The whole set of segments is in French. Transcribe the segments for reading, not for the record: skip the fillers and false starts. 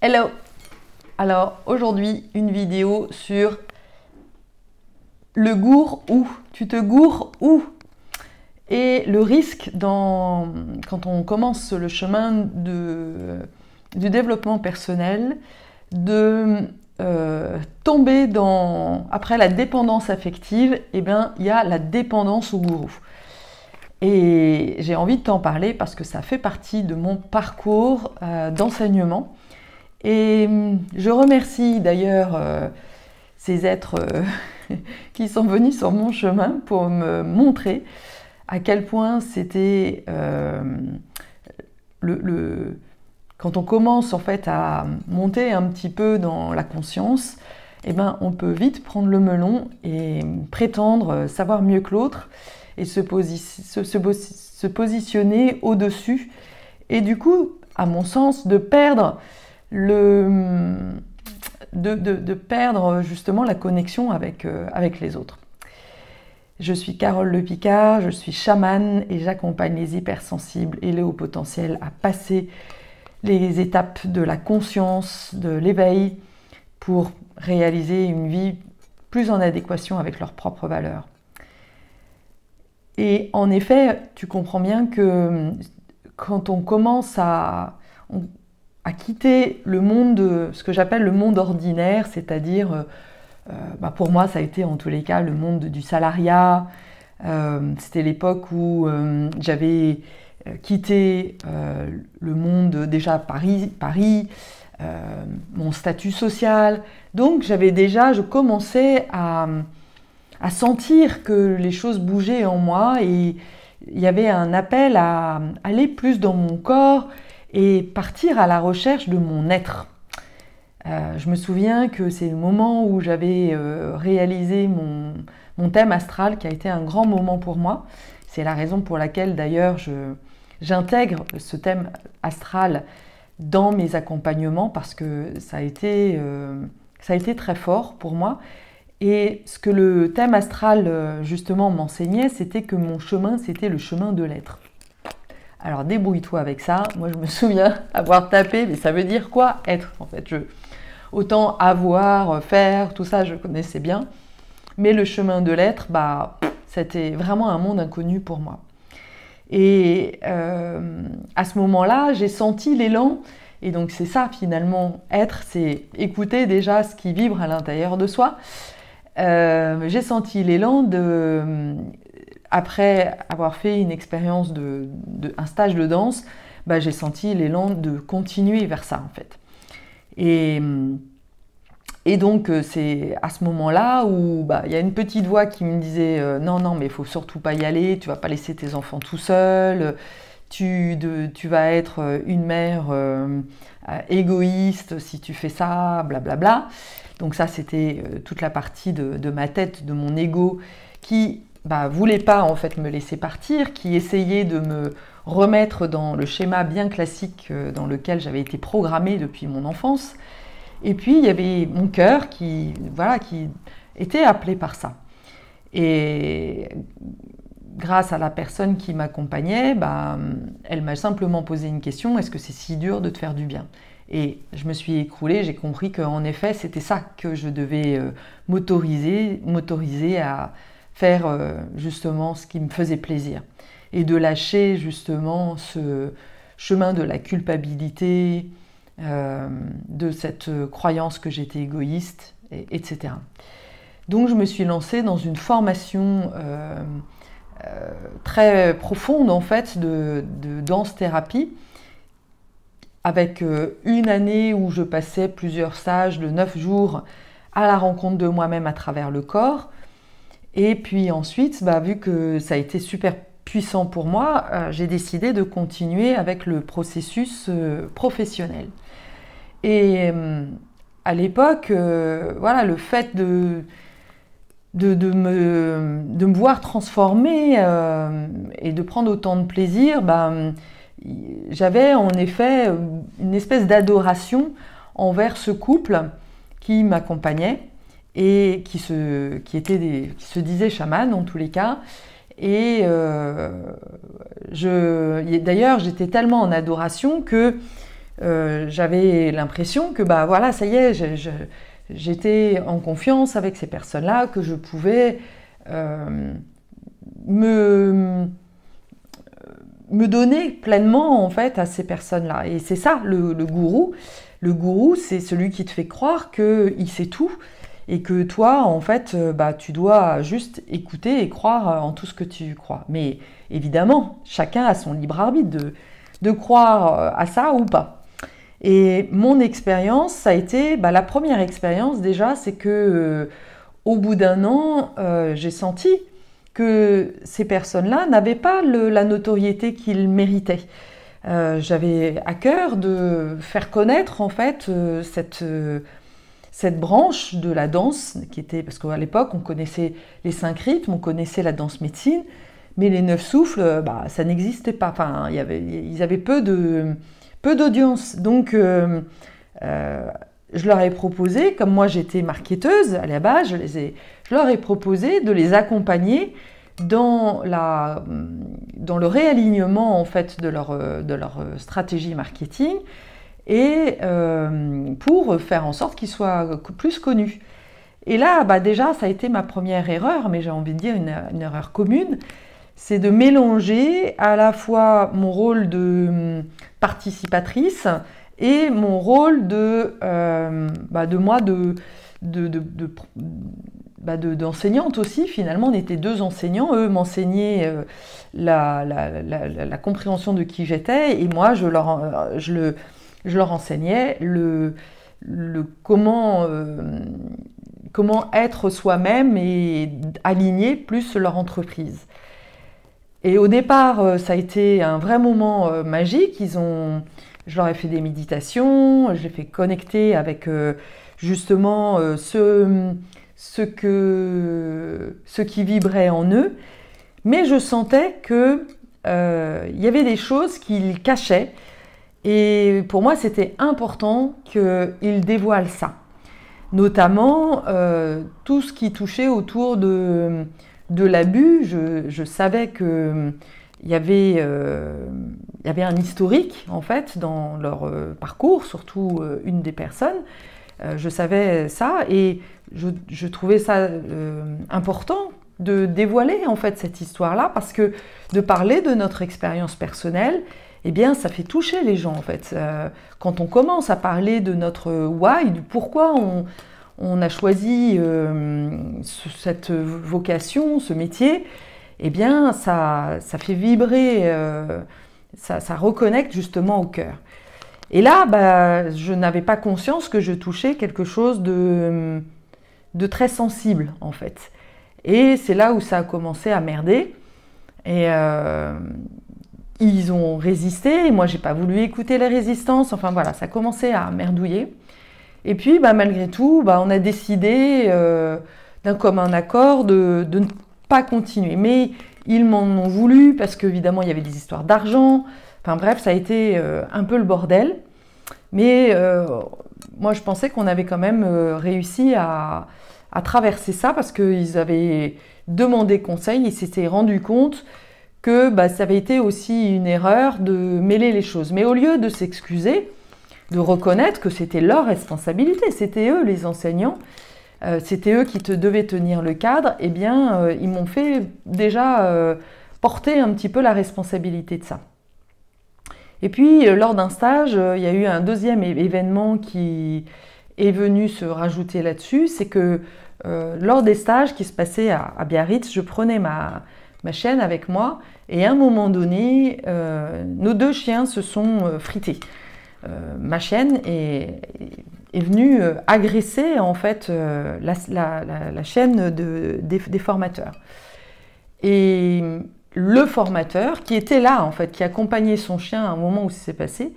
Hello! Alors aujourd'hui, une vidéo sur le gourd où, tu te gourres où? Et le risque quand on commence le chemin du développement personnel, de tomber après la dépendance affective, eh bien, il y a la dépendance au gourou. Et j'ai envie de t'en parler parce que ça fait partie de mon parcours d'enseignement. Et je remercie d'ailleurs ces êtres qui sont venus sur mon chemin pour me montrer à quel point c'était quand on commence en fait à monter un petit peu dans la conscience, eh ben, on peut vite prendre le melon et prétendre savoir mieux que l'autre et se positionner au-dessus. Et du coup, à mon sens, de perdre perdre justement la connexion avec les autres. Je suis Carole Le Picard, je suis chamane et j'accompagne les hypersensibles et les hauts potentiels à passer les étapes de la conscience, de l'éveil pour réaliser une vie plus en adéquation avec leurs propres valeurs. Et en effet, tu comprends bien que quand on commence à quitter le monde, ce que j'appelle le monde ordinaire, c'est-à-dire, pour moi, ça a été en tous les cas le monde du salariat. C'était l'époque où j'avais quitté le monde, déjà Paris, mon statut social. Donc, je commençais à sentir que les choses bougeaient en moi et il y avait un appel à aller plus dans mon corps et partir à la recherche de mon être. Je me souviens que c'est le moment où j'avais réalisé mon thème astral qui a été un grand moment pour moi. C'est la raison pour laquelle d'ailleurs j'intègre ce thème astral dans mes accompagnements parce que ça a été très fort pour moi. Et ce que le thème astral justement m'enseignait, c'était que mon chemin, c'était le chemin de l'être. Alors débrouille-toi avec ça. Moi je me souviens avoir tapé, mais ça veut dire quoi être en fait? Autant avoir, faire, tout ça je connaissais bien. Mais le chemin de l'être, c'était vraiment un monde inconnu pour moi. Et à ce moment-là, j'ai senti l'élan. Et donc c'est ça finalement, être, c'est écouter déjà ce qui vibre à l'intérieur de soi. J'ai senti l'élan après avoir fait une expérience un stage de danse, j'ai senti l'élan de continuer vers ça en fait. Et donc c'est à ce moment-là où il y a une petite voix qui me disait non mais il faut surtout pas y aller, tu vas pas laisser tes enfants tout seuls, tu vas être une mère égoïste si tu fais ça, blablabla. Donc ça c'était toute la partie de ma tête, de mon ego qui voulait pas en fait me laisser partir, qui essayait de me remettre dans le schéma bien classique dans lequel j'avais été programmée depuis mon enfance. Et puis il y avait mon cœur qui était appelé par ça. Et grâce à la personne qui m'accompagnait, elle m'a simplement posé une question: est-ce que c'est si dur de te faire du bien? Et je me suis écroulée, j'ai compris qu'en effet c'était ça que je devais m'autoriser à faire justement ce qui me faisait plaisir et de lâcher justement ce chemin de la culpabilité, de cette croyance que j'étais égoïste, etc. Donc je me suis lancée dans une formation très profonde en fait de danse-thérapie avec une année où je passais plusieurs stages de 9 jours à la rencontre de moi-même à travers le corps. Et puis ensuite, vu que ça a été super puissant pour moi, j'ai décidé de continuer avec le processus professionnel. Et à l'époque, le fait de me voir transformer et de prendre autant de plaisir, j'avais en effet une espèce d'adoration envers ce couple qui m'accompagnait et qui se disait chaman en tous les cas. Et d'ailleurs, j'étais tellement en adoration que j'avais l'impression que bah voilà, ça y est, j'étais en confiance avec ces personnes-là, que je pouvais me donner pleinement en fait à ces personnes-là. Et c'est ça le gourou. Le gourou, c'est celui qui te fait croire qu'il sait tout et que toi, en fait, bah, tu dois juste écouter et croire en tout ce que tu crois. Mais évidemment, chacun a son libre arbitre de croire à ça ou pas. Et mon expérience, ça a été, bah, la première expérience déjà, c'est que au bout d'un an, j'ai senti que ces personnes-là n'avaient pas la notoriété qu'ils méritaient. J'avais à cœur de faire connaître en fait cette branche de la danse qui était, parce qu'à l'époque on connaissait les 5 rythmes, on connaissait la danse médecine, mais les 9 souffles, bah, ça n'existait pas. Enfin, ils avaient peu d'audience. Donc je leur ai proposé, comme moi j'étais marketeuse à la base, je leur ai proposé de les accompagner dans le réalignement en fait de leur stratégie marketing et pour faire en sorte qu'ils soient plus connus. Et là, bah déjà, ça a été ma première erreur, mais j'ai envie de dire une erreur commune, c'est de mélanger à la fois mon rôle de participatrice et mon rôle d'enseignante aussi. Finalement, on était 2 enseignants. Eux m'enseignaient la compréhension de qui j'étais et moi, je leur enseignais comment être soi-même et aligner plus leur entreprise. Et au départ, ça a été un vrai moment magique. Je leur ai fait des méditations, je les ai fait connecter avec justement ce qui vibrait en eux. Mais je sentais qu'il y avait des choses qu'ils cachaient. Et pour moi, c'était important qu'ils dévoilent ça. Notamment tout ce qui touchait autour de l'abus. Je savais qu'il y avait un historique en fait dans leur parcours, surtout une des personnes. Je savais ça et je trouvais ça important de dévoiler en fait cette histoire-là parce que de parler de notre expérience personnelle, eh bien ça fait toucher les gens en fait. Quand on commence à parler de notre why, du pourquoi on a choisi cette vocation, ce métier, eh bien ça fait vibrer, ça reconnecte justement au cœur. Et là, bah, je n'avais pas conscience que je touchais quelque chose de très sensible en fait. Et c'est là où ça a commencé à merder. Et ils ont résisté, et moi j'ai pas voulu écouter les résistances, enfin voilà, ça a commencé à merdouiller. Et puis bah, malgré tout, bah, on a décidé d'un commun accord de ne pas continuer. Mais ils m'en ont voulu parce qu'évidemment il y avait des histoires d'argent, enfin bref, ça a été un peu le bordel. Mais moi je pensais qu'on avait quand même réussi à traverser ça parce qu'ils avaient demandé conseil, ils s'étaient rendus compte que bah, ça avait été aussi une erreur de mêler les choses. Mais au lieu de s'excuser, de reconnaître que c'était leur responsabilité, c'était eux les enseignants, c'était eux qui devaient tenir le cadre, eh bien ils m'ont fait déjà porter un petit peu la responsabilité de ça. Et puis lors d'un stage, il y a eu un deuxième événement qui est venu se rajouter là-dessus, c'est que lors des stages qui se passaient à Biarritz, je prenais ma chienne avec moi et à un moment donné, nos 2 chiens se sont frités. Ma chienne est venue agresser en fait la chienne des formateurs. Et le formateur qui était là en fait, qui accompagnait son chien à un moment où ça s'est passé,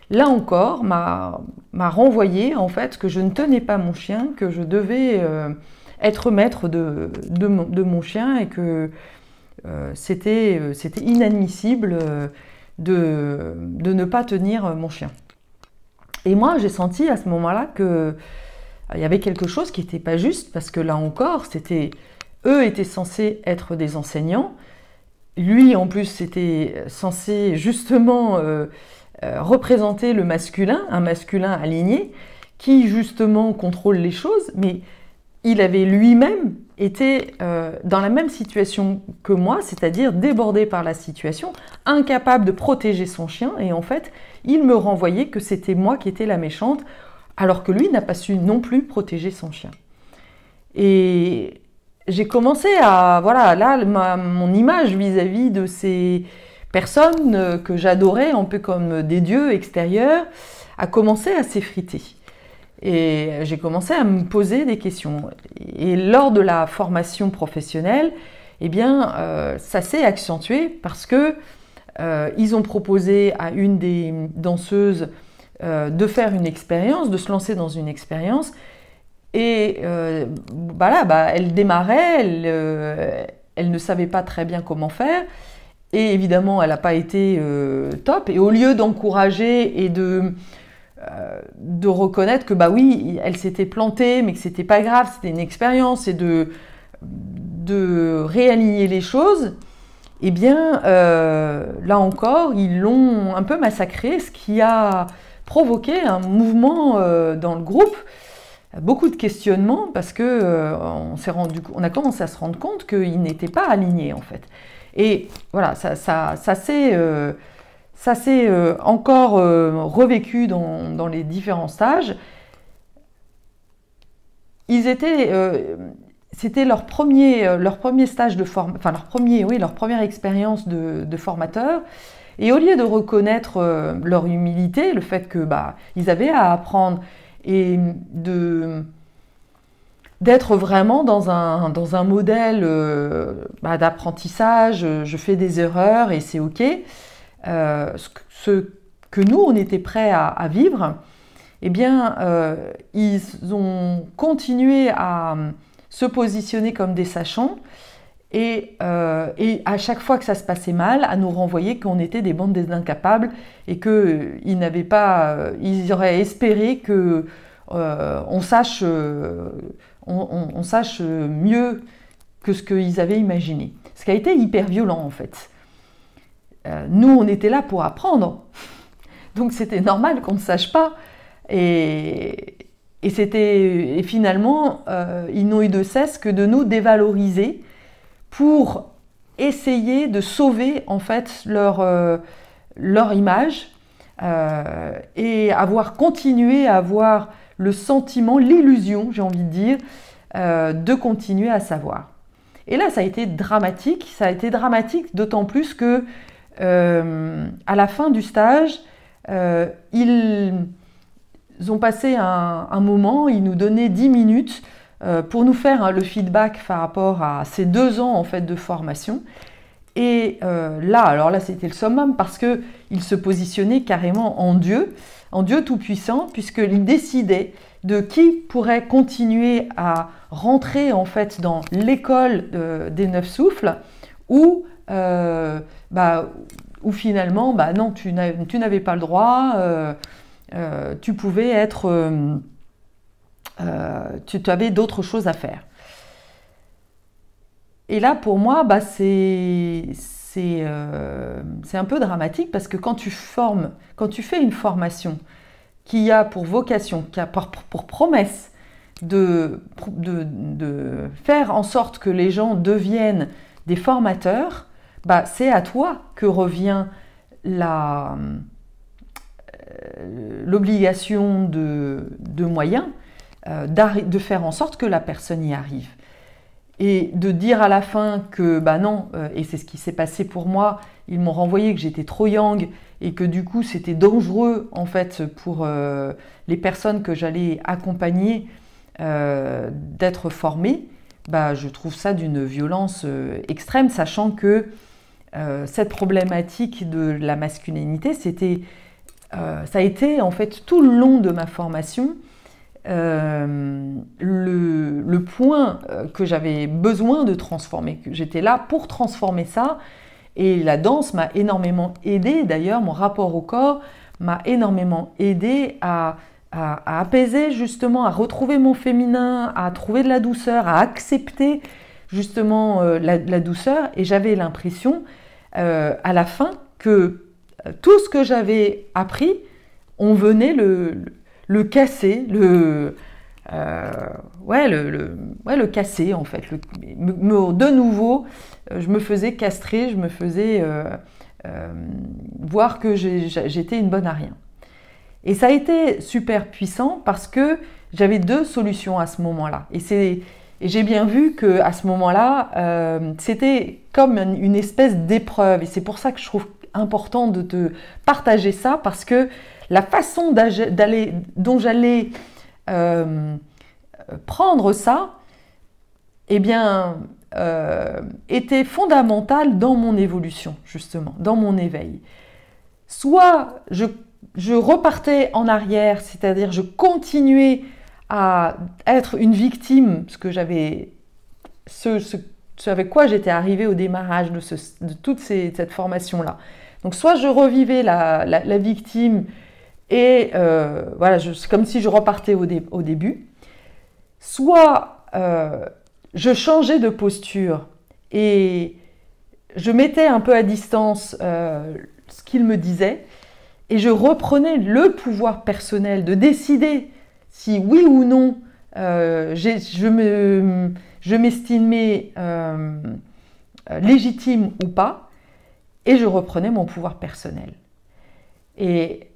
là encore m'a renvoyé en fait que je ne tenais pas mon chien, que je devais être maître de mon chien et que c'était inadmissible de ne pas tenir mon chien. Et moi, j'ai senti à ce moment-là qu'il y avait quelque chose qui n'était pas juste, parce que là encore, eux étaient censés être des enseignants. Lui, en plus, était censé justement représentait le masculin, un masculin aligné, qui justement contrôle les choses, mais il avait lui-même été dans la même situation que moi, c'est-à-dire débordé par la situation, incapable de protéger son chien, et en fait, il me renvoyait que c'était moi qui étais la méchante, alors que lui n'a pas su non plus protéger son chien. Et j'ai commencé à, voilà, là, mon image vis-à-vis de ces personnes que j'adorais, un peu comme des dieux extérieurs, a commencé à s'effriter. Et j'ai commencé à me poser des questions. Et lors de la formation professionnelle, eh bien, ça s'est accentué parce que ils ont proposé à une des danseuses de faire une expérience, de se lancer dans une expérience. Et elle démarrait, elle ne savait pas très bien comment faire. Et évidemment, elle n'a pas été top. Et au lieu d'encourager et de reconnaître que bah oui, elle s'était plantée, mais que c'était pas grave, c'était une expérience, et de réaligner les choses, eh bien, là encore, ils l'ont un peu massacré, ce qui a provoqué un mouvement dans le groupe, beaucoup de questionnements, parce que on a commencé à se rendre compte qu'il n'était pas aligné en fait. Et voilà, ça s'est encore revécu dans les différents stages. C'était leur premier stage de formation, enfin leur première expérience de formateur. Et au lieu de reconnaître leur humilité, le fait que ils avaient à apprendre et d'être vraiment dans un modèle d'apprentissage, je fais des erreurs et c'est ok. Ce que nous, on était prêts à vivre, eh bien, ils ont continué à se positionner comme des sachants et à chaque fois que ça se passait mal, à nous renvoyer qu'on était des bandes d'incapables et qu'ils n'avaient pas, ils auraient espéré que on sache mieux que ce qu'ils avaient imaginé. Ce qui a été hyper violent en fait. Nous, on était là pour apprendre, donc c'était normal qu'on ne sache pas. Et finalement, ils n'ont eu de cesse que de nous dévaloriser pour essayer de sauver en fait leur image et continué à avoir le sentiment, l'illusion, j'ai envie de dire, de continuer à savoir. Et là, ça a été dramatique. Ça a été dramatique d'autant plus que à la fin du stage, ils ont passé un moment, ils nous donnaient 10 minutes pour nous faire le feedback par rapport à ces 2 ans en fait, de formation. Et alors là, c'était le summum parce qu'ils se positionnaient carrément en Dieu tout-puissant, puisqu'ils décidaient de qui pourrait continuer à rentrer en fait dans l'école des 9 souffles, ou finalement, non, tu n'avais pas le droit, tu pouvais être... tu avais d'autres choses à faire. Et là, pour moi, c'est un peu dramatique parce que quand tu fais une formation qui a pour vocation, qui a pour promesse de faire en sorte que les gens deviennent des formateurs, c'est à toi que revient l'obligation de moyens, de faire en sorte que la personne y arrive. Et de dire à la fin que non, et c'est ce qui s'est passé pour moi, ils m'ont renvoyé que j'étais trop yang et que du coup c'était dangereux en fait pour les personnes que j'allais accompagner d'être formées, je trouve ça d'une violence extrême, sachant que cette problématique de la masculinité, ça a été en fait tout le long de ma formation le point que j'avais besoin de transformer, que j'étais là pour transformer ça. Et la danse m'a énormément aidée, d'ailleurs mon rapport au corps m'a énormément aidée à apaiser justement, à retrouver mon féminin, à trouver de la douceur, à accepter justement la douceur. Et j'avais l'impression à la fin que tout ce que j'avais appris, on venait le casser, le casser en fait. De nouveau, je me faisais castrer, je me faisais voir que j'étais une bonne à rien. Et ça a été super puissant parce que j'avais 2 solutions à ce moment-là. Et j'ai bien vu qu'à ce moment-là, c'était comme une espèce d'épreuve. Et c'est pour ça que je trouve important de te partager ça, parce que la façon dont j'allais prendre ça, eh bien, était fondamentale dans mon évolution, justement, dans mon éveil. Soit je repartais en arrière, c'est-à-dire je continuais à être une victime, ce avec quoi j'étais arrivée au démarrage de toute cette formation-là. Donc soit je revivais la victime et voilà, c'est comme si je repartais au début, soit je changeais de posture et je mettais un peu à distance ce qu'il me disait et je reprenais le pouvoir personnel de décider si oui ou non je m'estimais légitime ou pas, et je reprenais mon pouvoir personnel. Et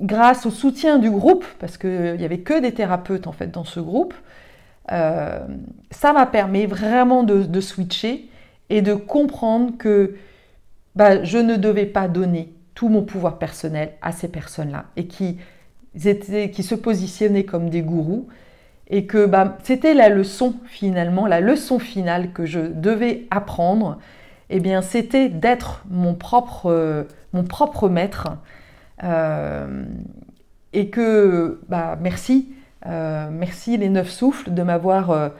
grâce au soutien du groupe, parce qu'il n'y avait que des thérapeutes en fait dans ce groupe, ça m'a permis vraiment de switcher et de comprendre que je ne devais pas donner tout mon pouvoir personnel à ces personnes-là et qui se positionnaient comme des gourous, et que c'était la leçon finalement, la leçon finale que je devais apprendre. Eh bien, c'était d'être mon propre maître, et que merci les 9 souffles de m'avoir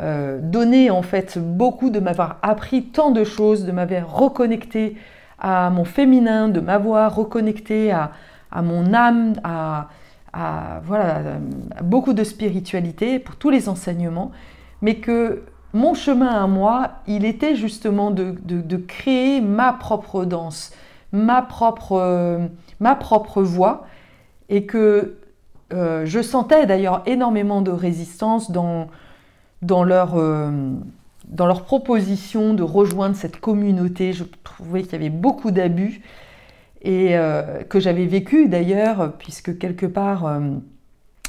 donné en fait beaucoup, de m'avoir appris tant de choses, de m'avoir reconnecté à mon féminin, de m'avoir reconnecté à mon âme, à beaucoup de spiritualité, pour tous les enseignements, mais que mon chemin à moi, il était justement de créer ma propre danse, ma propre voix, et que je sentais d'ailleurs énormément de résistance dans leur proposition de rejoindre cette communauté. Je trouvais qu'il y avait beaucoup d'abus, et que j'avais vécu d'ailleurs, puisque quelque part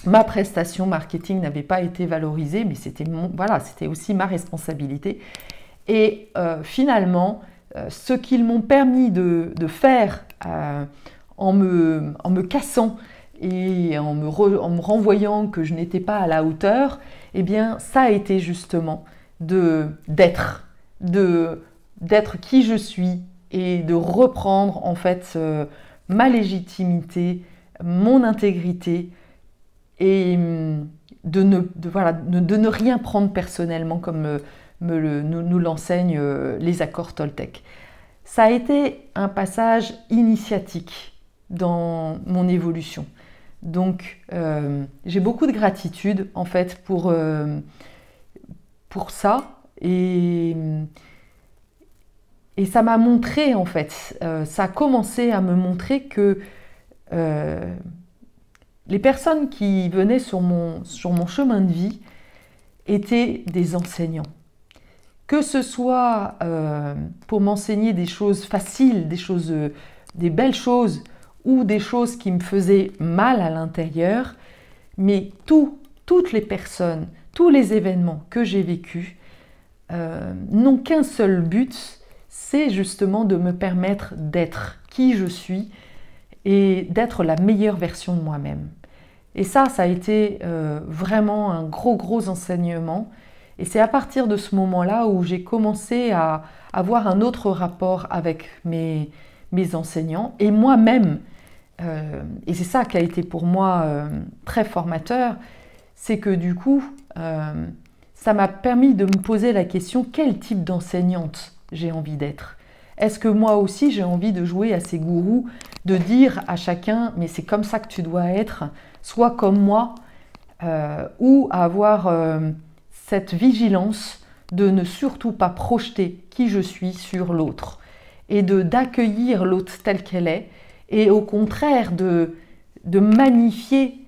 ma prestation marketing n'avait pas été valorisée, mais c'était aussi ma responsabilité. Et finalement, ce qu'ils m'ont permis de faire en me cassant et en me renvoyant que je n'étais pas à la hauteur, eh bien ça a été justement d'être qui je suis, et de reprendre en fait ma légitimité, mon intégrité, et de ne rien prendre personnellement, comme nous l'enseignent les accords Toltec. Ça a été un passage initiatique dans mon évolution. Donc j'ai beaucoup de gratitude en fait pour ça, et ça m'a montré en fait, ça a commencé à me montrer que les personnes qui venaient sur mon chemin de vie étaient des enseignants. Que ce soit pour m'enseigner des choses faciles, des belles choses, ou des choses qui me faisaient mal à l'intérieur, mais toutes les personnes, tous les événements que j'ai vécus n'ont qu'un seul but, c'est justement de me permettre d'être qui je suis et d'être la meilleure version de moi-même. Et ça a été vraiment un gros enseignement. Et c'est à partir de ce moment-là où j'ai commencé à avoir un autre rapport avec mes enseignants et moi-même. Et c'est ça qui a été pour moi très formateur, c'est que du coup, ça m'a permis de me poser la question, quel type d'enseignante j'ai envie d'être? Est-ce que moi aussi j'ai envie de jouer à ces gourous, de dire à chacun mais c'est comme ça que tu dois être, sois comme moi, ou avoir cette vigilance de ne surtout pas projeter qui je suis sur l'autre, et d'accueillir l'autre telle qu'elle est, et au contraire de magnifier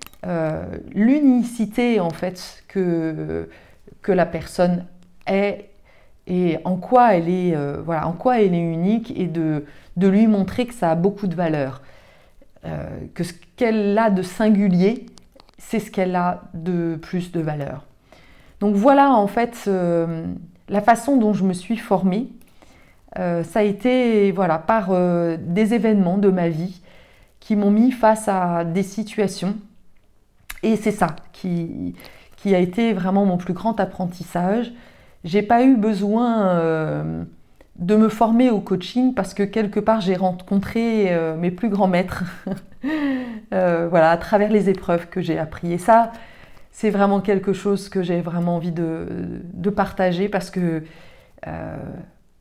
l'unicité en fait que la personne est et en quoi elle est, voilà, en quoi elle est unique, et de lui montrer que ça a beaucoup de valeur, que ce qu'elle a de singulier, c'est ce qu'elle a de plus de valeur. Donc voilà en fait la façon dont je me suis formée. Ça a été voilà, par des événements de ma vie qui m'ont mis face à des situations, et c'est ça qui a été vraiment mon plus grand apprentissage. J'ai pas eu besoin de me former au coaching parce que quelque part j'ai rencontré mes plus grands maîtres voilà, à travers les épreuves que j'ai appris. Et ça, c'est vraiment quelque chose que j'ai vraiment envie de partager, parce que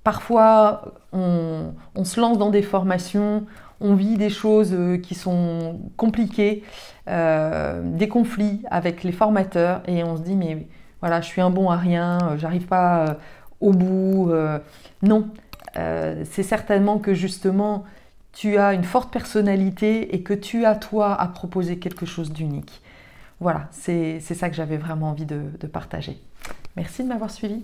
parfois on se lance dans des formations, on vit des choses qui sont compliquées, des conflits avec les formateurs, et on se dit mais voilà, je suis un bon à rien, j'arrive pas au bout. Non, c'est certainement que justement tu as une forte personnalité et que tu as toi à proposer quelque chose d'unique. Voilà, c'est ça que j'avais vraiment envie de partager. Merci de m'avoir suivi.